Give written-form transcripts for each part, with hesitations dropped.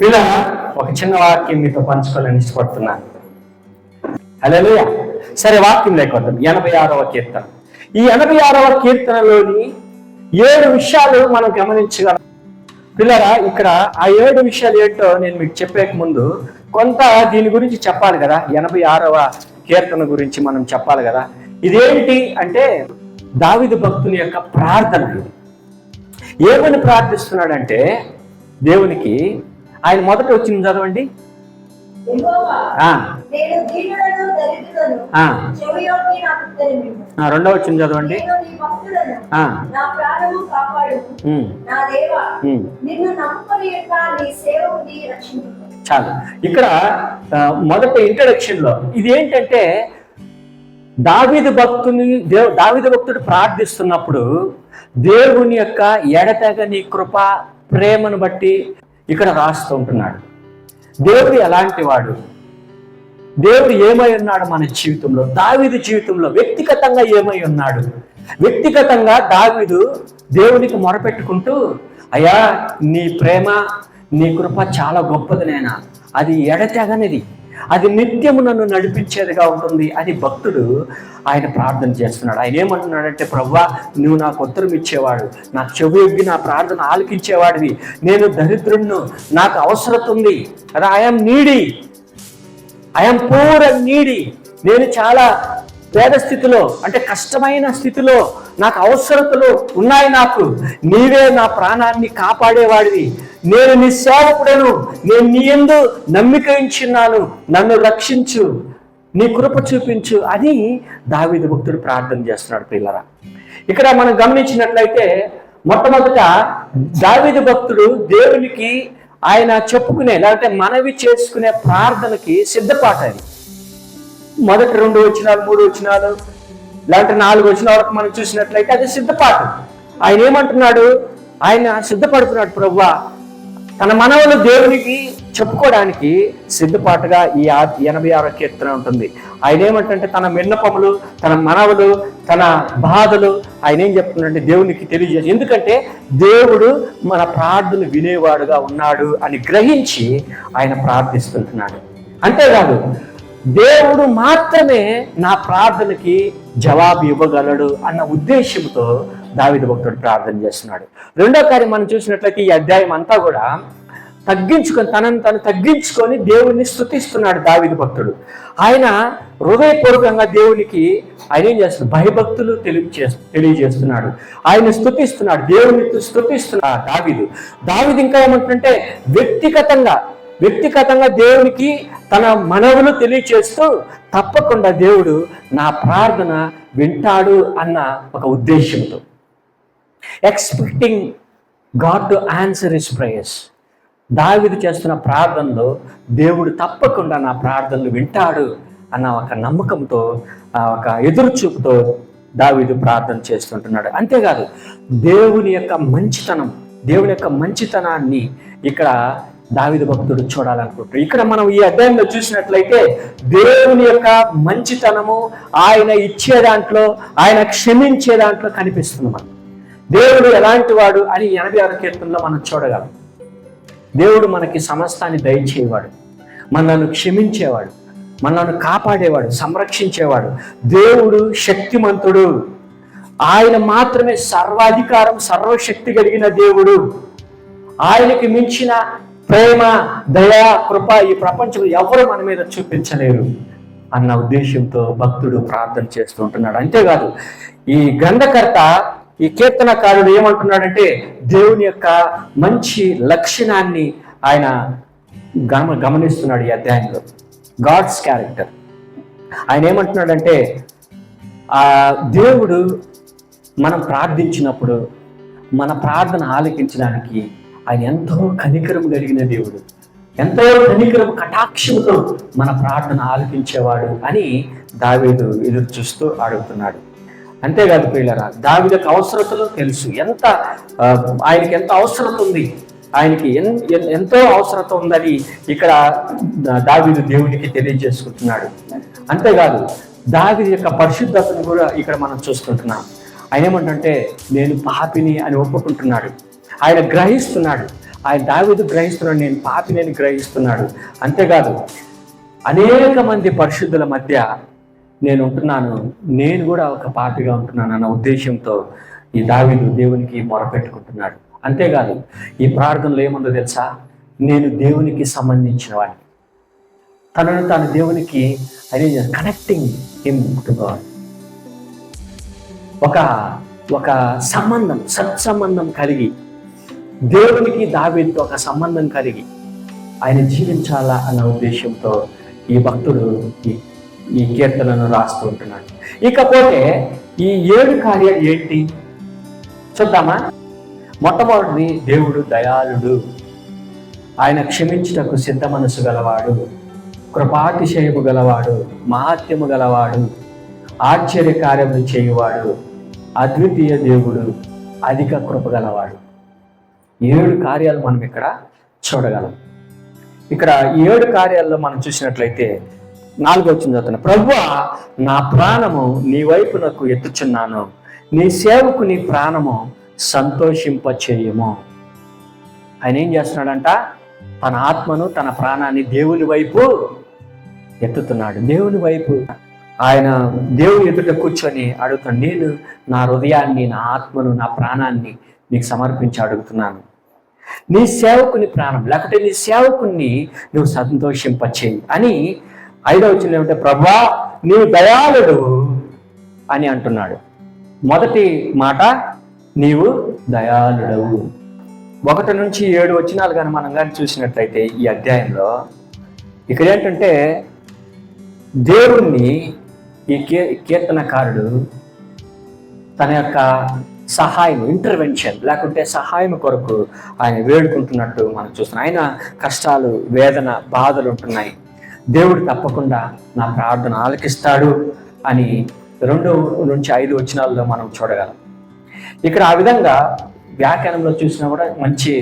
ఇలా ఒక చిన్న వాక్యం మీతో పంచుకోవాలని ఇష్టపడుతున్నాను. హల్లెలూయా. సరే, వాక్యం లేకొద్దాం. 86వ కీర్తన. ఈ 86వ కీర్తనలోని 7 విషయాలు మనం గమనించగలం. పిల్లరా, ఇక్కడ ఆ 7 విషయాలు ఏంటో నేను మీకు చెప్పేక ముందు కొంత దీని గురించి చెప్పాలి కదా. 86వ కీర్తన గురించి మనం చెప్పాలి కదా. ఇదేంటి అంటే దావీదు భక్తుని యొక్క ప్రార్థన. ఏమని ప్రార్థిస్తున్నాడంటే దేవునికి, ఆయన మొదట వచ్చింది చదవండి. రెండవ వచ్చింది చదవండి. చాలు. ఇక్కడ మొదటి ఇంట్రడక్షన్ లో ఇది ఏంటంటే దావీదు భక్తుడు ప్రార్థిస్తున్నప్పుడు దేవుని యొక్క ఎడతెగని కృప ప్రేమను బట్టి ఇక్కడ రాస్తూ ఉంటున్నాడు. దేవుడు ఎలాంటి వాడు, దేవుడు ఏమై ఉన్నాడు మన జీవితంలో, దావీదు జీవితంలో వ్యక్తిగతంగా ఏమై ఉన్నాడు. వ్యక్తిగతంగా దావీదు దేవునికి మొరపెట్టుకుంటూ, అయ్యా నీ ప్రేమ నీ కృప చాలా గొప్పది నాయనా, అది ఎడతెగనిది, అది నిత్యము నన్ను నడిపించేదిగా ఉంటుంది అని భక్తుడు ఆయన ప్రార్థన చేస్తున్నాడు. ఆయన ఏమంటున్నాడంటే, ప్రభువా నువ్వు నాకు ఉత్తరం ఇచ్చేవాడు, నాకు చెవి ఎగ్గి నా ప్రార్థన ఆలకించేవాడివి, నేను దరిద్రుణ్ణు, నాకు అవసరత ఉంది కదా, ఐఎమ్ పూర్ అండ్ నీడీ, నేను చాలా పేద స్థితిలో అంటే కష్టమైన స్థితిలో నాకు అవసరతలు ఉన్నాయి, నాకు నీవే నా ప్రాణాన్ని కాపాడేవాడివి, నేను నీ సేవకుడను, నేను నీ యందు నమ్మిక ఉంచున్నాను, నన్ను రక్షించు, నీ కృప చూపించు అని దావీదు భక్తుడు ప్రార్థన చేస్తున్నాడు. పిల్లరా, ఇక్కడ మనం గమనించినట్లయితే మొట్టమొదట దావీదు భక్తుడు దేవునికి ఆయన చెప్పుకునే లేకపోతే మనవి చేసుకునే ప్రార్థనకి సిద్ధపాటాలి. మొదటి 2 వచనాలు 3 వచనాలు లేదంటే 4 వచనాల వరకు మనం చూసినట్లయితే అది సిద్ధపాటు. ఆయన ఏమంటున్నాడు, ఆయన సిద్ధపడుతున్నాడు. ప్రభువా తన మనవలు దేవునికి చెప్పుకోవడానికి సిద్ధపాటుగా ఈ 86వ కీర్తన ఉంటుంది. ఆయన ఏమంటే తన విన్నపములు, తన మనవలు, తన బాధలు ఆయన ఏం చెప్తున్నాడంటే దేవునికి తెలియజేసి, ఎందుకంటే దేవుడు మన ప్రార్థన వినేవాడుగా ఉన్నాడు అని గ్రహించి ఆయన ప్రార్థిస్తుంటున్నాడు. అంతేకాదు దేవుడు మాత్రమే నా ప్రార్థనకి జవాబు ఇవ్వగలడు అన్న ఉద్దేశంతో దావీదు భక్తుడు ప్రార్థన చేస్తున్నాడు. రెండో కార్యం మనం చూసినట్లయితే ఈ అధ్యాయం అంతా కూడా తనను తగ్గించుకొని దేవుణ్ణి స్తుతిస్తున్నాడు దావీదు భక్తుడు. ఆయన హృదయపూర్వకంగా దేవునికి ఆయన ఏం చేస్తున్నాడు, భయభక్తులు తెలియజేస్తున్నాడు, ఆయన స్తుతిస్తున్నాడు, దేవుని స్తుతిస్తున్నాడు దావీదు ఇంకా ఏమంటుంటే వ్యక్తిగతంగా దేవునికి తన మనవులు తెలియచేస్తూ తప్పకుండా దేవుడు నా ప్రార్థన వింటాడు అన్న ఒక ఉద్దేశంతో, expecting God to answer his prayers. దావీదు చేస్తున్న ప్రార్థనలో దేవుడు తప్పకుండా నా ప్రార్థనలు వింటాడు అన్న ఒక నమ్మకంతో, ఒక ఎదురుచూపుతో దావీదు ప్రార్థన చేస్తుంటున్నాడు. అంతేకాదు దేవుని యొక్క మంచితనాన్ని ఇక్కడ దావీదు భక్తుడు చూడాలనుకుంటున్నాడు. ఇక్కడ మనం ఈ అధ్యాయంలో చూసినట్లయితే దేవుని యొక్క మంచితనము, ఆయన ఇచ్చే దాంట్లో, ఆయన క్షమించే దాంట్లో కనిపిస్తుంది. మనం దేవుడు ఎలాంటి వాడు అని 86వ కీర్తనలో మనం చూడగలం. దేవుడు మనకి సమస్తాన్ని దయచేవాడు, మనల్ని క్షమించేవాడు, మనల్ని కాపాడేవాడు, సంరక్షించేవాడు. దేవుడు శక్తిమంతుడు, ఆయన మాత్రమే సర్వాధికారం, సర్వశక్తి కలిగిన దేవుడు. ఆయనకి మించిన ప్రేమ, దయ, కృప ఈ ప్రపంచంలో ఎవరు మన మీద చూపించలేరు అన్న ఉద్దేశంతో భక్తుడు ప్రార్థన చేస్తూ ఉంటున్నాడు. అంతేకాదు ఈ గ్రంథకర్త, ఈ కీర్తనకారుడు ఏమంటున్నాడంటే దేవుని యొక్క మంచి లక్షణాన్ని ఆయన గమనిస్తున్నాడు ఈ అధ్యాయంలో. God's character. ఆయన ఏమంటున్నాడంటే దేవుడు మనం ప్రార్థించినప్పుడు మన ప్రార్థన ఆలకించడానికి ఆయన ఎంతో కనికరం కలిగిన దేవుడు, ఎంతో కనికరం కటాక్షంతో మన ప్రార్థన ఆలకించేవాడు అని దావీదు ఎదురు చూస్తూ అడుగుతున్నాడు. అంతేకాదు ప్రియులారా, దావీదుకు అవసరతలు తెలుసు, ఆయనకి ఎంత అవసరత ఉంది, ఆయనకి ఎంతో అవసరత ఉందని ఇక్కడ దావీదు దేవునికి తెలియజేసుకుంటున్నాడు. అంతేకాదు దావీదు యొక్క పరిశుద్ధతను కూడా ఇక్కడ మనం చూసుకుంటున్నాం. ఆయన ఏమంటే నేను పాపిని అని ఒప్పుకుంటున్నాడు. ఆయన గ్రహిస్తున్నాడు, ఆయన దావీదు గ్రహిస్తున్నాడు, నేను పాపిని గ్రహిస్తున్నాడు. అంతేకాదు అనేక మంది పరిశుద్ధుల మధ్య నేను ఉంటున్నాను, నేను కూడా ఒక పాపిగా ఉంటున్నాను అన్న ఉద్దేశంతో ఈ దావీదు దేవునికి మొరపెట్టుకుంటున్నాడు. అంతేకాదు ఈ ప్రార్థనలో ఏముందో తెలుసా, నేను దేవునికి సంబంధించిన వాడిని, తనను తాను దేవునికి కనెక్టింగ్ హిమ్ టు గాడ్. ఒక సంబంధం, సత్సంబంధం కలిగి దేవునికి దావీదుతో ఒక సంబంధం కలిగి ఆయన జీవించాలా అన్న ఉద్దేశంతో ఈ భక్తుడు ఈ కీర్తనను రాస్తూ ఉంటున్నాడు. ఇకపోతే ఈ 7 కార్యాలు ఏంటి చూద్దామా. మొట్టమొదటిది, దేవుడు దయాళుడు, ఆయన క్షమించుటకు సిద్ధ మనసు గలవాడు, కృపాతిశయము గలవాడు, మహాత్యము గలవాడు, ఆశ్చర్య కార్యములు చేయువాడు, అద్వితీయ దేవుడు, అధిక కృప గలవాడు. 7 కార్యాలు మనం ఇక్కడ చూడగలం. ఇక్కడ 7 కార్యాల్లో మనం చూసినట్లయితే 4వ వచనం చదువుతున్నా. ప్రభువా, నా ప్రాణము నీ వైపునకు ఎత్తుచున్నాను, నీ సేవకు నీ ప్రాణము సంతోషింపచేయము. ఆయన ఏం చేస్తున్నాడంట, తన ఆత్మను తన ప్రాణాన్ని దేవుని వైపు ఎత్తుతున్నాడు. దేవుని వైపు ఆయన దేవుని ఎదుట కూర్చొని అడుగుతాడు, నేను నా హృదయాన్ని, నా ఆత్మను, నా ప్రాణాన్ని నీకు సమర్పించి అడుగుతున్నాను. నీ సేవకుని ప్రాణం, లేకపోతే నీ సేవకుని నువ్వు సంతోషింపచేయి అని 5వ వచనం ఏమంటే, ప్రభువా నీవు దయాళుడు అని అంటున్నాడు. మొదటి మాట, నీవు దయాళుడవు. 1 నుంచి 7 వచనాలు కానీ మనం కానీ చూసినట్లయితే ఈ అధ్యాయంలో ఇక్కడ ఏంటంటే, దేవుణ్ణి ఈ కీర్తనకారుడు తన యొక్క సహాయం, ఇంటర్వెన్షన్ లేకుంటే సహాయం కొరకు ఆయన వేడుకుంటున్నట్టు మనం చూస్తున్నాం. ఆయన కష్టాలు, వేదన, బాధలు ఉంటున్నాయి, దేవుడు తప్పకుండా నా ప్రార్థన ఆలకిస్తాడు అని 2 నుంచి 5 వచనాల్లో మనం చూడగలం. ఇక్కడ ఆ విధంగా వ్యాఖ్యానంలో చూసినా కూడా మంచి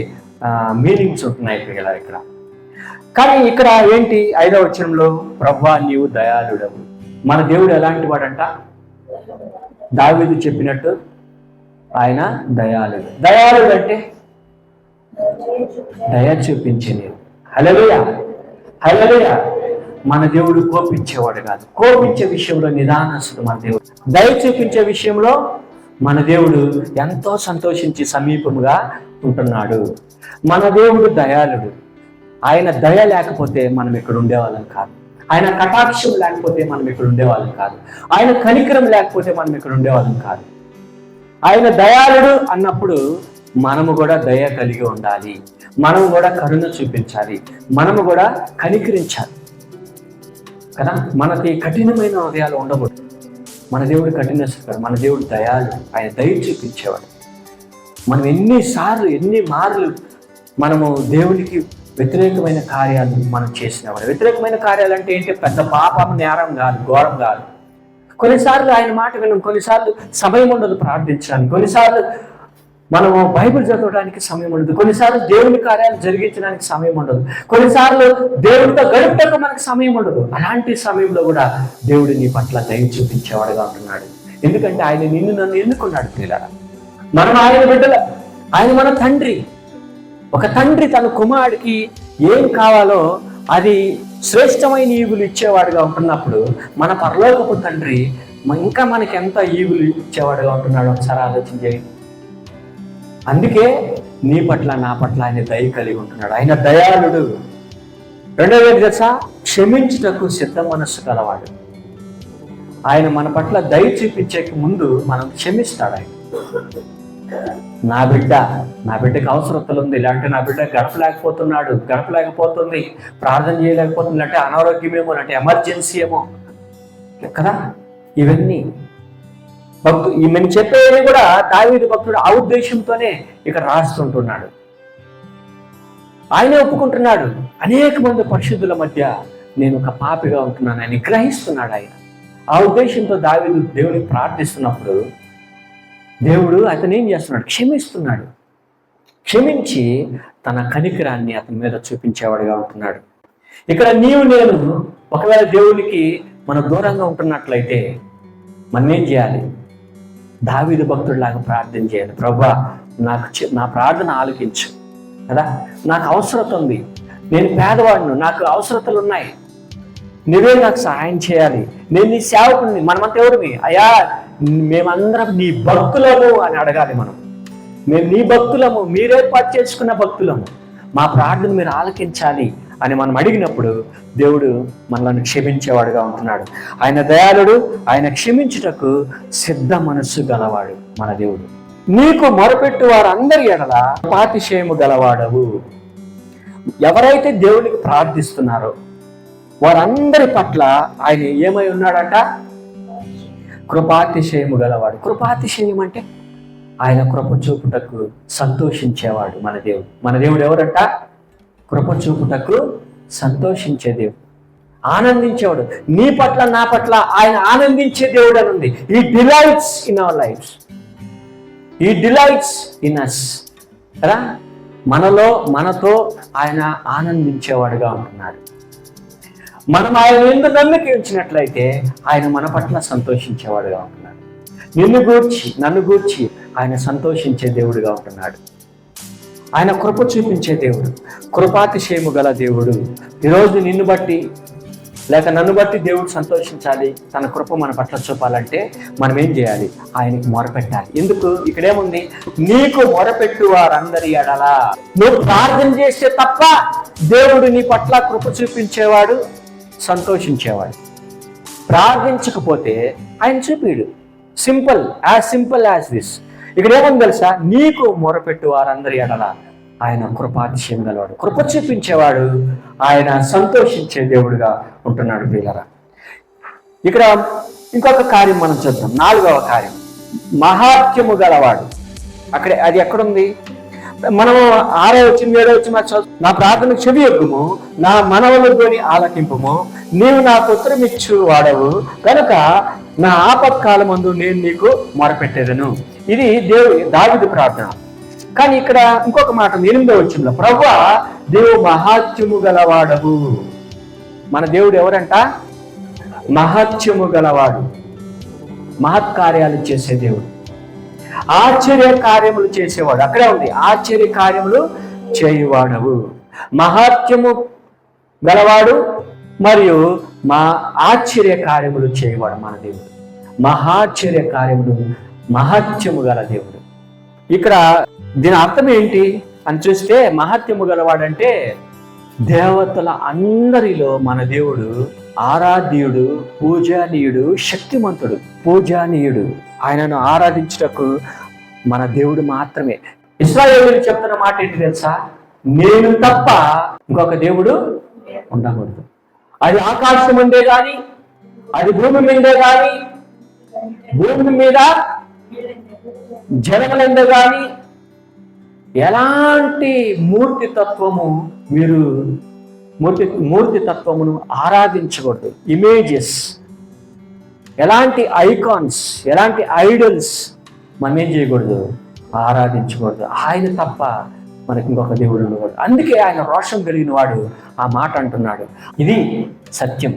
మీనింగ్స్ ఉంటున్నాయి ఇక్కడ. కానీ ఇక్కడ ఏంటి, 5వ వచనంలో ప్రభువా నీవు దయాళుడవు. మన దేవుడు ఎలాంటి వాడంట, దావీదు చెప్పినట్టు ఆయన దయాళుడు. దయాళుడు అంటే దయ చూపించేది. హల్లెలూయా, హల్లెలూయా. మన దేవుడు కోపించేవాడు కాదు, కోపించే విషయంలో నిదానస్తుడు మన దేవుడు. దయ చూపించే విషయంలో మన దేవుడు ఎంతో సంతోషించి సమీపముగా ఉంటున్నాడు. మన దేవుడు దయాళుడు. ఆయన దయ లేకపోతే మనం ఇక్కడ ఉండేవాళ్ళం కాదు, ఆయన కటాక్షం లేకపోతే మనం ఇక్కడ ఉండేవాళ్ళం కాదు, ఆయన కనికరం లేకపోతే మనం ఇక్కడ ఉండేవాళ్ళం కాదు. ఆయన దయాళుడు అన్నప్పుడు మనము కూడా దయ కలిగి ఉండాలి, మనము కూడా కరుణ చూపించాలి, మనము కూడా కనికరించాలి కదా. మనకి కఠినమైన హృదయాలు ఉండకూడదు. మన దేవుడు కఠినస్తుడు, మన దేవుడు దయాళుడు, ఆయన దయ చూపించేవాడు. మనం ఎన్ని మార్లు మనము దేవునికి వ్యతిరేకమైన కార్యాలు మనం చేసినవాడు. వ్యతిరేకమైన కార్యాలు అంటే ఏంటి, పెద్ద పాపం, నేరం కాదు, ఘోరం కాదు. కొన్నిసార్లు ఆయన మాట వినం, కొన్నిసార్లు సమయం ఉండదు ప్రార్థించడానికి, కొన్నిసార్లు మనము బైబిల్ చదవడానికి సమయం ఉండదు, కొన్నిసార్లు దేవుని కార్యాలు జరిగించడానికి సమయం ఉండదు, కొన్నిసార్లు దేవుడితో గడుపుటకు మనకు సమయం ఉండదు. అలాంటి సమయంలో కూడా దేవుడు నీ పట్ల దయ చూపించేవాడుగా ఉంటున్నాడు. ఎందుకంటే ఆయన నిన్ను నన్ను ఎన్నుకున్నాడు. పిల్లరా, మనం ఆయన బిడ్డల, ఆయన మన తండ్రి. ఒక తండ్రి తన కుమారుడికి ఏం కావాలో అది శ్రేష్టమైన ఈవులు ఇచ్చేవాడుగా ఉంటున్నప్పుడు మన పరలోకపు తండ్రి ఇంకా మనకి ఎంత ఈవులు ఇచ్చేవాడుగా ఉంటున్నాడు ఒకసారి ఆలోచించేయండి. అందుకే నీ పట్ల, నా పట్ల ఆయన దయ కలిగి ఉంటున్నాడు. ఆయన దయాళుడు. రెండవది తెలుసా, క్షమించుటకు సిద్ధ మనస్సు గలవాడు. ఆయన మన పట్ల దయ చూపించే ముందు మనం క్షమిస్తాడు. ఆయన నా బిడ్డకి అవసరతలు ఉంది, ఇలాంటి నా బిడ్డ గడపలేకపోతుంది, ప్రార్థన చేయలేకపోతుంది, అంటే అనారోగ్యమేమో, అంటే ఎమర్జెన్సీ ఏమో కదా. ఇవన్నీ ఈమెను చెప్పేది కూడా దావీదు భక్తుడు ఆ ఉద్దేశంతోనే ఇక్కడ రాస్తుంటున్నాడు. ఆయనే ఒప్పుకుంటున్నాడు, అనేక మంది పరిశుద్ధుల మధ్య నేను ఒక పాపిగా ఉంటున్నాను అని గ్రహిస్తున్నాడు ఆయన. ఆ ఉద్దేశంతో దావీదు దేవునికి ప్రార్థిస్తున్నప్పుడు దేవుడు అతను ఏం చేస్తున్నాడు, క్షమిస్తున్నాడు. క్షమించి తన కనికరాన్ని అతని మీద చూపించేవాడుగా ఉంటున్నాడు. ఇక్కడ నీవు నేను ఒకవేళ దేవునికి మనం దూరంగా ఉంటున్నట్లయితే మనం ఏం చేయాలి, దావీదు భక్తుడిలాగా ప్రార్థన చేయాలి. ప్రభువా నా ప్రార్థన ఆలకించు, కదా. నాకు అవసరత ఉంది, నేను పేదవాడిను, నాకు అవసరతలు ఉన్నాయి, నువ్వే నాకు సహాయం చేయాలి, నేను నీ సేవకుని. మనమంతా ఎవరిమి? అయ్యా మేమందరం నీ భక్తులము అని అడగాలి మనం. మేము నీ భక్తులము, మీరేర్పాటు చేసుకున్న భక్తులము, మా ప్రార్థన మీరు ఆలకించాలి అని మనం అడిగినప్పుడు దేవుడు మనల్ని క్షమించేవాడుగా ఉంటున్నాడు. ఆయన దయాళుడు, ఆయన క్షమించుటకు సిద్ధ మనస్సు గలవాడు మన దేవుడు. నీకు మొరపెట్టు వారందరి ఎడల కృపాతిశయము గలవాడవు. ఎవరైతే దేవునికి ప్రార్థిస్తున్నారో వారందరి పట్ల ఆయన ఏమై ఉన్నాడంట? కృపాతిశయము గలవాడు. కృపాతిశయం అంటే ఆయన కృప చూపుటకు సంతోషించేవాడు మన దేవుడు. మన దేవుడు ఎవరంట? కృప చూపుటకు సంతోషించే దేవుడు, ఆనందించేవాడు. నీ పట్ల నా పట్ల ఆయన ఆనందించే దేవుడు అని ఉంది. ఈ డిలైట్స్ ఇన్ అవర్ లైఫ్స్, ఈ డిలైట్స్ ఇన్ అస్ కదా. మనలో మనతో ఆయన ఆనందించేవాడుగా ఉంటున్నాడు. మనం ఆయన ఎందుకు నమ్మిక ఉంచినట్లయితే ఆయన మన పట్ల సంతోషించేవాడుగా ఉంటున్నాడు. నిన్ను గూర్చి నన్ను గూర్చి ఆయన సంతోషించే దేవుడుగా ఉంటున్నాడు. ఆయన కృప చూపించే దేవుడు, కృపాతిశయము గల దేవుడు. ఈరోజు నిన్ను బట్టి లేక నన్ను బట్టి దేవుడు సంతోషించాలి, తన కృప మన పట్ల చూపాలంటే మనం ఏం చేయాలి? ఆయనకి మొరపెట్టాలి. ఎందుకు? ఇక్కడేముంది? నీకు మొరపెట్టు వారందరి ఎడల. నువ్వు ప్రార్థన చేస్తే తప్ప దేవుడు నీ పట్ల కృప చూపించేవాడు, సంతోషించేవాడు. ప్రార్థించకపోతే ఆయన చూపిడు. Simple as this. ఇక్కడ ఏముంది తెలుసా? నీకు మొరపెట్టు వారందరి ఎడల ఆయన కృపాతిశయం గలవాడు, కృప చూపించేవాడు, ఆయన సంతోషించే దేవుడుగా ఉంటున్నాడు ప్రియులారా. ఇక్కడ ఇంకొక కార్యం మనం చూద్దాం. 4వ కార్యం, మహాత్యము గలవాడు. అది ఎక్కడుంది? మనము 6వ వచనం 7వ వచనం నా ప్రార్థనకు చెవి యొగ్గుము, నా మనవులతోని ఆలకింపుము, నీవు నాకు ఉత్తరమిచ్చు వాడవు కనుక నా ఆపత్కాలమందు నేను నీకు మొరపెట్టేదను. ఇది దావీదు ప్రార్థన. కానీ ఇక్కడ ఇంకొక మాట 8వ వచనంలో, ప్రభువా దేవుడు మహాత్యము గలవాడవు. మన దేవుడు ఎవరంట? మహాత్యము గలవాడు, మహత్కార్యాలు చేసే దేవుడు, ఆశ్చర్య కార్యములు చేసేవాడు. అక్కడే ఉంది, ఆశ్చర్య కార్యములు చేయువాడవు. మహాత్యము గలవాడు మరియు ఆశ్చర్య కార్యములు చేయవాడు మన దేవుడు. మహాశ్చర్య కార్యములు, మహత్యము గల దేవుడు. ఇక్కడ దీని అర్థం ఏంటి అని చూస్తే, మహత్యము గలవాడంటే దేవతల అందరిలో మన దేవుడు ఆరాధ్యుడు, పూజనీయుడు, శక్తిమంతుడు. పూజనీయుడు, ఆయనను ఆరాధించుటకు మన దేవుడు మాత్రమే. ఇశ్రాయేలీయులు చెప్తున్న మాట ఏంటి తెలుసా? నేను తప్ప ఇంకొక దేవుడు ఉండకూడదు. అది ఆకాశం ఉందే కానీ, అది భూమి మీదే కానీ, భూమి మీద జనములందే కానీ ఎలాంటి మూర్తి తత్వమును ఆరాధించకూడదు. ఇమేజెస్, ఎలాంటి ఐకాన్స్, ఎలాంటి ఐడల్స్ మనం ఏం చేయకూడదు? ఆరాధించకూడదు. ఆయన తప్ప మనకి ఇంకొక దేవుడు ఉండకూడదు. అందుకే ఆయన రోషం కలిగిన వాడు ఆ మాట అంటున్నాడు. ఇది సత్యం.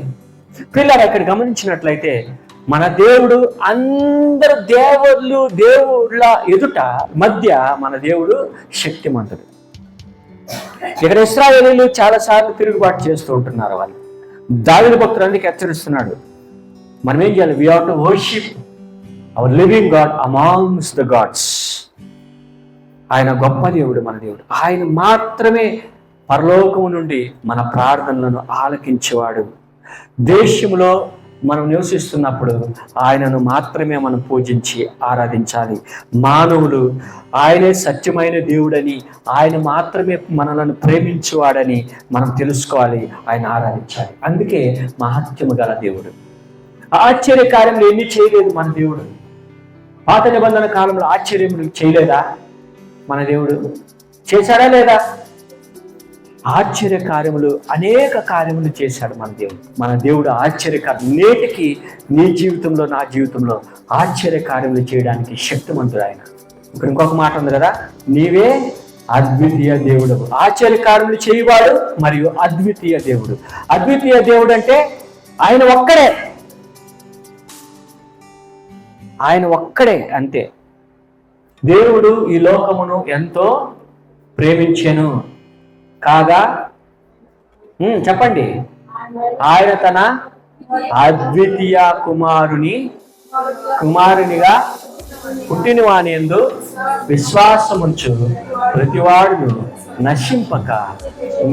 పిల్లలు ఇక్కడ గమనించినట్లయితే మన దేవుడు అందరు దేవుళ్ళ ఎదుట మధ్య మన దేవుడు శక్తిమంతుడు. ఇక్కడ ఇశ్రాయేలీయులు చాలాసార్లు తిరుగుబాటు చేస్తూ ఉంటున్నారు. వాళ్ళు దావీదు భక్తులు అందుకే హెచ్చరిస్తున్నాడు, మనం ఏం చేయాలి? We have to worship our living God amongst the gods. ఆయన గొప్ప దేవుడు, మన దేవుడు. ఆయన మాత్రమే పరలోకము నుండి మన ప్రార్థనలను ఆలకించేవాడు. దేశంలో మనం నివసిస్తున్నప్పుడు ఆయనను మాత్రమే మనం పూజించి ఆరాధించాలి. మానవులు ఆయనే సత్యమైన దేవుడని, ఆయన మాత్రమే మనలను ప్రేమించేవాడని మనం తెలుసుకోవాలి, ఆయన ఆరాధించాలి. అందుకే మహత్యము గల దేవుడు. ఆశ్చర్య కార్యములు ఎన్ని చేయలేదు మన దేవుడు. పాత నిబంధన కాలంలో ఆశ్చర్యములు చేయలేదా మన దేవుడు? చేశాడా లేదా? ఆశ్చర్య కార్యములు, అనేక కార్యములు చేశాడు మన దేవుడు ఆశ్చర్యకార్యం. నేటికి నీ జీవితంలో, నా జీవితంలో ఆశ్చర్య కార్యములు చేయడానికి శక్తిమంతుడు ఆయన. ఇక్కడ ఇంకొక మాట ఉంది కదా, నీవే అద్వితీయ దేవుడు. ఆశ్చర్య కార్యములు చేయవాడు మరియు అద్వితీయ దేవుడు. అద్వితీయ దేవుడు అంటే ఆయన ఒక్కడే, ఆయన ఒక్కడే, అంతే. దేవుడు ఈ లోకమును ఎంతో ప్రేమించెను కాగా చెప్పండి, ఆయన తన అద్వితీయ కుమారునిగా పుట్టిన వాని యందు విశ్వాసముంచు ప్రతివాడును నశింపక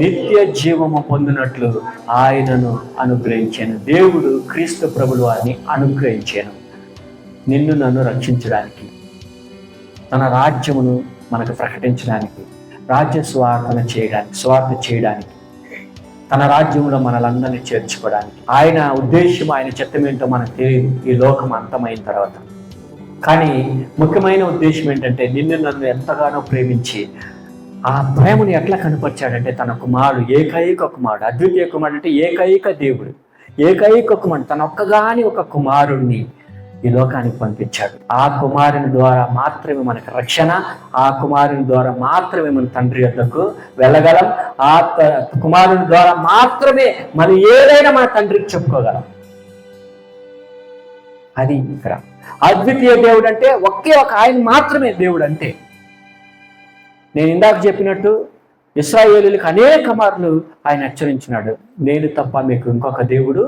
నిత్య జీవము పొందినట్లు ఆయనను అనుగ్రహించాను. దేవుడు క్రీస్తు ప్రభువు వారిని అనుగ్రహించాను నిన్ను నన్ను రక్షించడానికి, తన రాజ్యమును మనకు ప్రకటించడానికి, రాజ్య స్వార్థ చేయడానికి, తన రాజ్యంలో మనలందరినీ చేర్చుకోవడానికి. ఆయన ఉద్దేశం, ఆయన చిత్తం ఏంటో మనకు తెలియదు ఈ లోకం అంతమైన తర్వాత. కానీ ముఖ్యమైన ఉద్దేశం ఏంటంటే నిన్ను నన్ను ఎంతగానో ప్రేమించి ఆ ప్రేమను ఎట్లా కనపరిచాడంటే తన కుమారుడు, ఏకైక కుమారుడు, అద్వితీయ కుమారుడు అంటే ఏకైక దేవుడు, ఏకైక కుమారుడు, తన ఒక్కగాని ఒక కుమారుణ్ణి ఈ లోకానికి పంపించాడు. ఆ కుమారుని ద్వారా మాత్రమే మనకు రక్షణ, ఆ కుమారుని ద్వారా మాత్రమే మన తండ్రి వద్దకు వెళ్ళగలం, ఆ కుమారుని ద్వారా మాత్రమే మనం ఏదైనా మన తండ్రికి చెప్పుకోగలం. అది ఇక్కడ అద్వితీయ దేవుడు అంటే ఒకే ఒక ఆయన మాత్రమే దేవుడు. అంటే నేను ఇందాక చెప్పినట్టు ఇశ్రాయేలీయులకు అనేక మార్లు ఆయన హెచ్చరించినాడు, నేను తప్ప మీకు ఇంకొక దేవుడు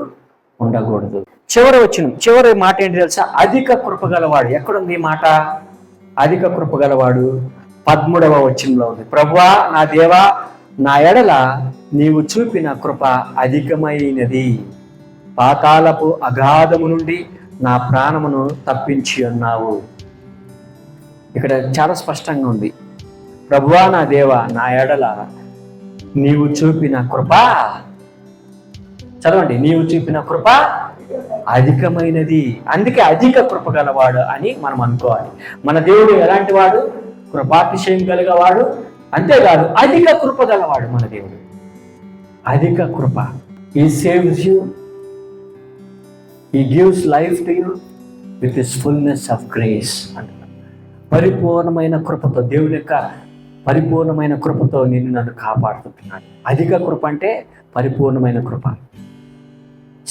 ఉండకూడదు. చివరి మాట ఏంటి తెలుసా? అధిక కృపగలవాడు. ఎక్కడుంది ఈ మాట? అధిక కృపగలవాడు 13వ వచనంలో ఉంది. ప్రభువా నా దేవా, నా ఎడల నీవు చూపిన కృప అధికమైనది, పాతాళపు అగాధము నుండి నా ప్రాణమును తప్పించి ఉన్నావు. ఇక్కడ చాలా స్పష్టంగా ఉంది, ప్రభువా నా దేవా, నా ఎడల నీవు చూపిన కృప, చదవండి, నీవు చూపిన కృప అధికమైనది. అందుకే అధిక కృప గలవాడు అని మనం అనుకోవాలి. మన దేవుడు ఎలాంటి వాడు? కృపాతిశయం కలిగేవాడు. అంతేకాదు అధిక కృప గలవాడు మన దేవుడు. అధిక కృప. He saves you, He gives life to you with His fullness of grace అంటున్నాడు. పరిపూర్ణమైన కృపతో, దేవుని యొక్క పరిపూర్ణమైన కృపతో నిన్ను నన్ను కాపాడుతున్నాడు. అధిక కృప అంటే పరిపూర్ణమైన కృప,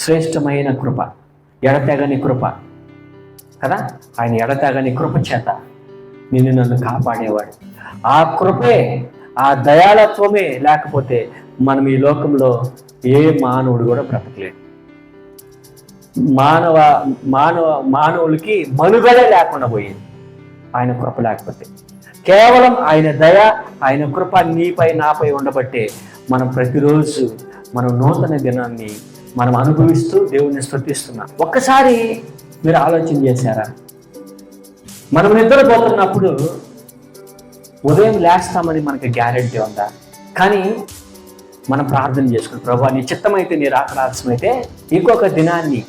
శ్రేష్టమైన కృప, ఎడతెగని కృప కదా. ఆయన ఎడతెగని కృప చేత నిన్ను నన్ను కాపాడేవాడు. ఆ కృపే, ఆ దయాళత్వమే లేకపోతే మనం ఈ లోకంలో ఏ మానవుడు కూడా బ్రతకలేడు. మానవులకి మనుగడే లేకుండా పోయింది ఆయన కృప లేకపోతే. కేవలం ఆయన దయ, ఆయన కృప నీపై నాపై ఉండబట్టే మనం ప్రతిరోజు మనం నూతన దినాన్ని మనం అనుభవిస్తూ దేవుణ్ణి స్తుతిస్తున్నాం. ఒక్కసారి మీరు ఆలోచన చేశారా? మనం నిద్రపోతున్నప్పుడు ఉదయం లేస్తామని మనకి గ్యారెంటీ ఉందా? కానీ మనం ప్రార్థన చేసుకుని, ప్రభువా నీ చిత్తమైతే, నీ రాకరాల్సమైతే ఇంకొక దినాన్ని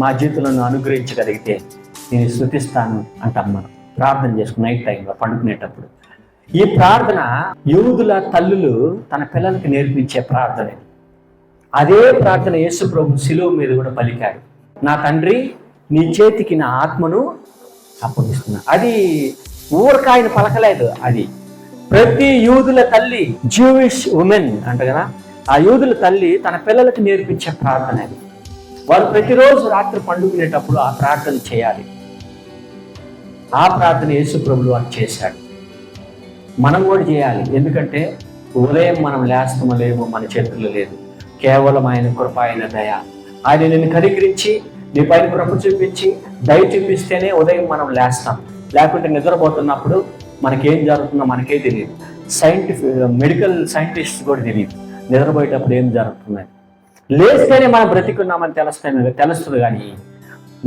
మా జీవితంలో అనుగ్రహించగలిగితే నేను స్తుతిస్తాను అంటాం. మనం ప్రార్థన చేసుకుని నైట్ టైంలో పండుకునేటప్పుడు. ఈ ప్రార్థన యూదుల తల్లులు తన పిల్లలకి నేర్పించే ప్రార్థన. అదే ప్రార్థన యేసు ప్రభు శిలువ మీద కూడా పలికాడు, నా తండ్రి నీ చేతికి నా ఆత్మను అప్పగిస్తున్నా. అది ఊరక ఆయన పలకలేదు, అది ప్రతి యూదుల తల్లి, జూయిష్ ఉమెన్ అంట కదా, ఆ యూదుల తల్లి తన పిల్లలకి నేర్పించే ప్రార్థన అది. వాళ్ళు ప్రతిరోజు రాత్రి పండుకునేటప్పుడు ఆ ప్రార్థన చేయాలి. ఆ ప్రార్థన యేసు ప్రభువు వారు చేశాడు, మనం కూడా చేయాలి. ఎందుకంటే ఉదయం మనం లేస్తామో లేమో మన చేతుల్లో లేదు, కేవలం ఆయన కృప, ఆయన దయ. ఆయన నిన్ను కనికరించి నీ పైన కృప చూపించి దయ చూపిస్తేనే ఉదయం మనం లేస్తాం. లేకుంటే నిద్రపోతున్నప్పుడు మనకేం జరుగుతుందో మనకే తెలియదు. మెడికల్ సైంటిస్ట్ కూడా తెలియదు నిద్రపోయేటప్పుడు ఏం జరుగుతుందని. లేస్తేనే మనం బ్రతికున్నామని తెలుస్తుంది, కానీ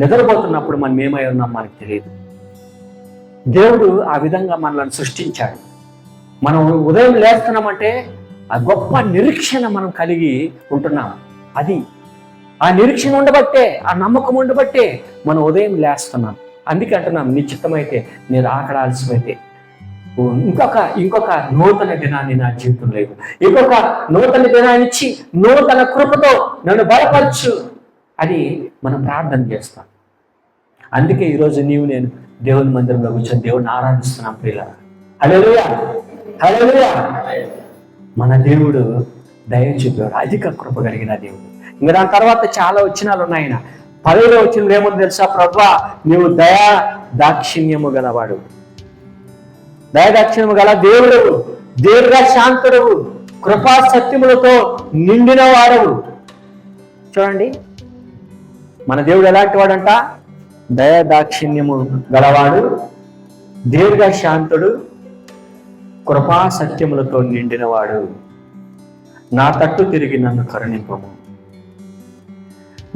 నిద్రపోతున్నప్పుడు మనం ఏమై ఉన్నాం మనకు తెలియదు. దేవుడు ఆ విధంగా మనల్ని సృష్టించాడు. మనం ఉదయం లేస్తున్నామంటే ఆ గొప్ప నిరీక్షణ మనం కలిగి ఉంటున్నాం. అది ఆ నిరీక్షణ ఉండబట్టే, ఆ నమ్మకం ఉండబట్టే మనం ఉదయం లేస్తున్నాం. అందుకే అంటున్నాం, నీ చిత్తమైతే, నీ రాకడాల్సిమైతే ఇంకొక నూతన దినాన్ని నా జీవితం లేదు, ఇంకొక నూతన దినాన్ని ఇచ్చి నూతన కృపతో నన్ను బలపరచు అని మనం ప్రార్థన చేస్తాం. అందుకే ఈరోజు నేను దేవుని మందిరంలో కూర్చొని దేవుడిని ఆరాధిస్తున్నాం ప్రియులారా. హల్లెలూయా, హల్లెలూయా. మన దేవుడు దయ చూపాడు, అధిక కృప కలిగిన దేవుడు. ఇంకా దాని తర్వాత చాలా వచనాలు ఉన్నాయి. ఆయన 10వ వచనంలో ఏముంది తెలుసా? ప్రభువా నీవు దయా దాక్షిణ్యము గలవాడు, దయాదాక్షిణ్యము గల దేవుడు, దీర్ఘశాంతుడవు, కృపా సత్యములతో నిండిన వాడవు. చూడండి, మన దేవుడు ఎలాంటి వాడంట? దయాదాక్షిణ్యము గలవాడు, దీర్ఘశాంతుడు, కృపా సత్యములతో నిండినవాడు. నా తట్టు తిరిగి నన్ను కరుణింపము,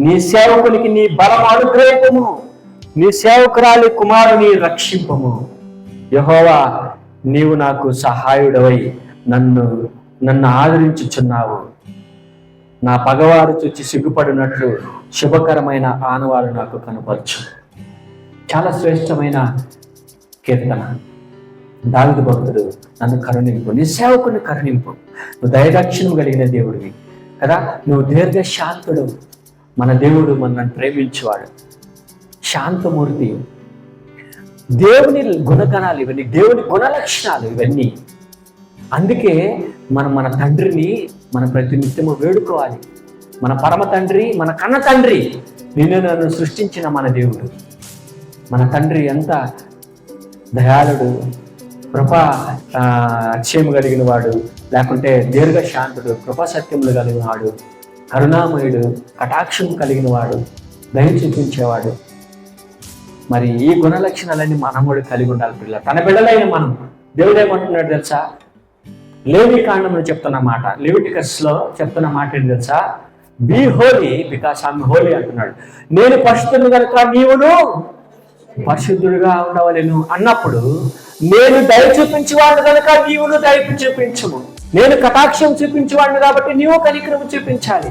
నీ సేవకునికి నీ బలం అనుగ్రహింపము, నీ సేవకురాలి కుమారుని రక్షింపము. యెహోవా, నీవు నాకు సహాయుడవై నన్ను ఆదరించుచున్నావు. నా పగవారు చూచి సిగ్గుపడినట్లు శుభకరమైన ఆనవాలు నాకు కనపరచు. చాలా శ్రేష్టమైన కీర్తన. దావీదు భక్తుడు, నన్ను కరుణింపు, నీ సేవకుని కరుణింపు. నువ్వు దయదాక్షిణ్యం కలిగిన దేవుడివి కదా, నువ్వు దీర్ఘశాంతుడు. మన దేవుడు మనల్ని ప్రేమించేవాడు, శాంతమూర్తి. దేవుని గుణగణాలు ఇవన్నీ, దేవుని గుణలక్షణాలు ఇవన్నీ. అందుకే మన తండ్రిని మనం ప్రతినిత్యము వేడుకోవాలి. మన పరమ తండ్రి, మన కన్న తండ్రి, నన్ను సృష్టించిన మన దేవుడు, మన తండ్రి ఎంత దయాళుడు, కృపా అక్షయము కలిగిన వాడు, లేకుంటే దీర్ఘశాంతుడు, కృపా సత్యములు కలిగిన వాడు, కరుణామయుడు, కటాక్షం కలిగిన వాడు, దయ చూపించేవాడు. మరి ఈ గుణలక్షణాలన్నీ మనం కూడా కలిగి ఉండాలి పిల్ల. తన బిడ్డలైన మనం. దేవుడు ఏమంటున్నాడు తెలుసా? లేవి కాండంలో చెప్తున్న మాట, లెవిటికస్ లో చెప్తున్న మాట ఏంటి తెలుసా? Be holy because I'm holy అంటున్నాడు. నేను పరిశుద్ధుడు కనుక నీవును పరిశుద్ధుడుగా ఉండవలేను అన్నప్పుడు, నేను దయ చూపించేవాడు కనుక నీవును దయ చూపించము. నేను కటాక్షం చూపించేవాడిని కాబట్టి నీవు కనికరము చూపించాలి.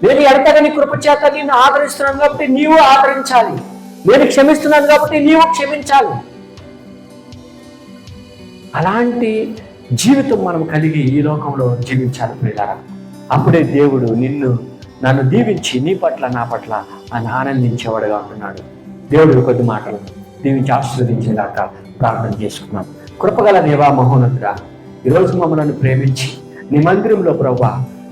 నేను ఎడతగని కృప చేత నిన్ను ఆదరిస్తున్నాను కాబట్టి నీవు ఆదరించాలి. నేను క్షమిస్తున్నాను కాబట్టి నీవు క్షమించాలి. అలాంటి జీవితం మనం కలిగి ఈ లోకంలో జీవించాలి పిల్లారా. అప్పుడే దేవుడు నన్ను దీవించి నీ పట్ల నా పట్ల ఆయన ఆనందించేవాడుగా ఉంటున్నాడు. దేవుడు కొద్ది మాటలు దీవించి ఆశీర్వదించేదాకా ప్రార్థన చేసుకున్నాం. కృపగల దేవా, మహోన్నతుడా, ఈరోజు మమ్మల్ని ప్రేమించి నీ మందిరంలో ప్రభువా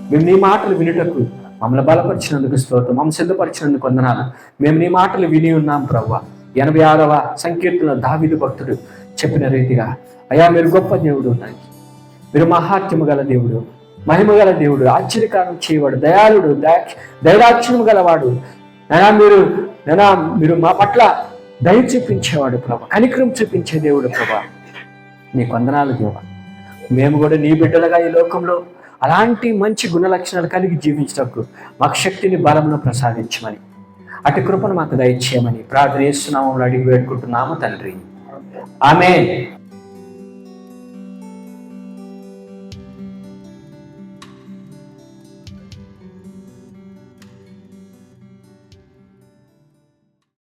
మేము నీ మాటలు వినుటకు మమ్మల్ని బలపరిచినందుకు స్తోత్రం, మమ్మల్ని సిద్ధపరిచినందుకు వందనాలు. మేము నీ మాటలు విని ఉన్నాం ప్రభువా. 86వ సంకీర్తనలో దావీదు భక్తుడు చెప్పిన రీతిగా, అయ్యా మీరు గొప్ప దేవుడు, మీరు మహాత్యము గల దేవుడు, మహిమ గల దేవుడు, ఆశ్చర్యకారం చేయవాడు, దయాళుడు, దైదాక్షిణము గలవాడు. మీరు మా పట్ల దయ చూపించేవాడు ప్రభా, కనికరం చూపించే దేవుడు ప్రభా. నీకు వందనాలు దేవా. మేము కూడా నీ బిడ్డలుగా ఈ లోకంలో అలాంటి మంచి గుణలక్షణాలు కలిగి జీవించటకు మాకు శక్తిని, బలమును ప్రసాదించమని, అటు కృపను మాకు దయచేయమని ప్రార్థన చేస్తున్నాము, అడిగి వేడుకుంటున్నాము తండ్రి. ఆమేన్.